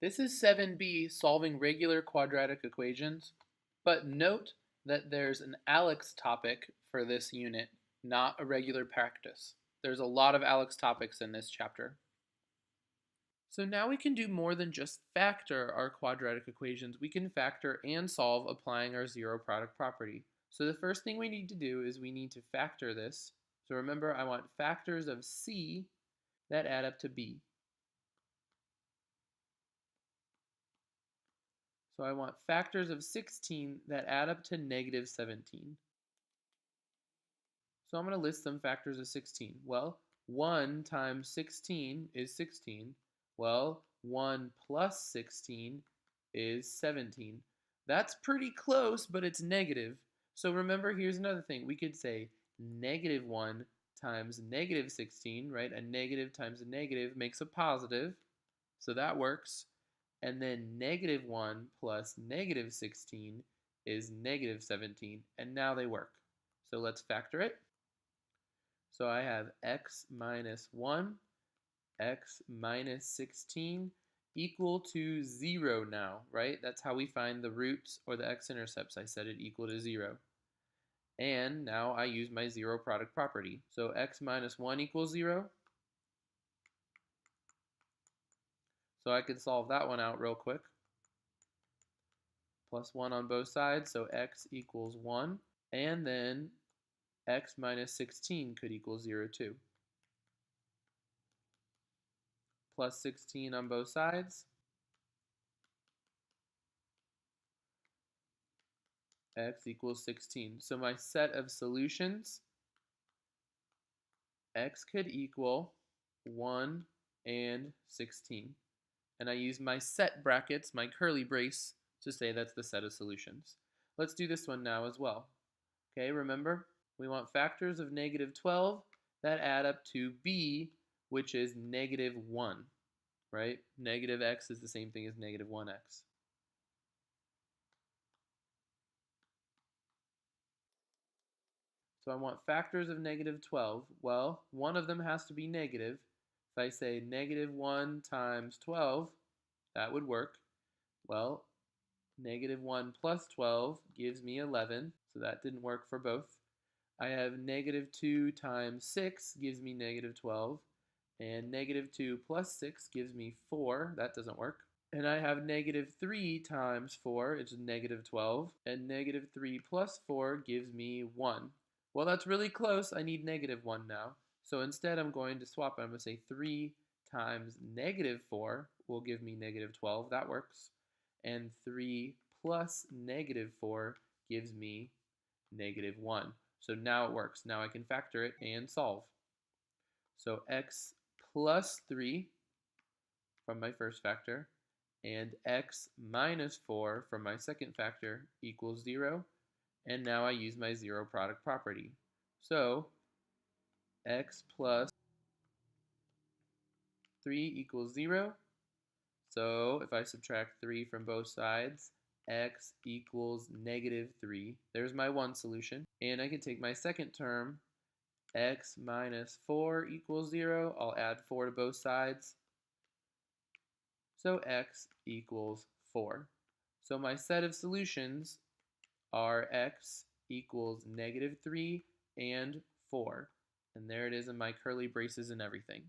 This is 7b, solving regular quadratic equations, but note that there's an ALEX topic for this unit, not a regular practice. There's a lot of ALEX topics in this chapter. So now we can do more than just factor our quadratic equations. We can factor and solve applying our zero product property. So the first thing we need to do is we need to factor this. So remember, I want factors of C that add up to B. So I want factors of 16 that add up to negative 17. So I'm going to list some factors of 16. Well, 1 times 16 is 16. Well, 1 plus 16 is 17. That's pretty close, but it's negative. So remember, here's another thing. We could say negative 1 times negative 16, right? A negative times a negative makes a positive, so that works. And then negative 1 plus negative 16 is negative 17, and now they work. So let's factor it. So I have x minus 1, x minus 16 equal to 0 now, right? That's how we find the roots or the x-intercepts. I set it equal to 0. And now I use my zero product property. So x minus 1 equals 0. So I could solve that one out real quick. Plus 1 on both sides, so x equals 1. And then x minus 16 could equal 0 too. Plus 16 on both sides. X equals 16. So my set of solutions, x could equal 1 and 16. And I use my set brackets, my curly brace, to say that's the set of solutions. Let's do this one now as well. Okay, remember, we want factors of negative 12 that add up to b, which is negative 1, right? Negative x is the same thing as negative 1x. So I want factors of negative 12. Well, one of them has to be negative. If I say negative 1 times 12, that would work. Well, negative 1 plus 12 gives me 11, so that didn't work for both. I have negative 2 times 6 gives me negative 12, and negative 2 plus 6 gives me 4. That doesn't work. And I have negative 3 times 4, which is negative 12, and negative 3 plus 4 gives me 1. Well, that's really close. I need negative 1 now. So instead, I'm going to swap it. I'm going to say 3 times negative 4 will give me negative 12. That works. And 3 plus negative 4 gives me negative 1. So now it works. Now I can factor it and solve. So x plus 3 from my first factor and x minus 4 from my second factor equals 0. And now I use my zero product property. So x plus 3 equals 0. So if I subtract 3 from both sides, x equals negative 3. There's my one solution. And I can take my second term, x minus 4 equals 0. I'll add 4 to both sides. So x equals 4. So my set of solutions are x equals negative 3 and 4. And there it is in my curly braces and everything.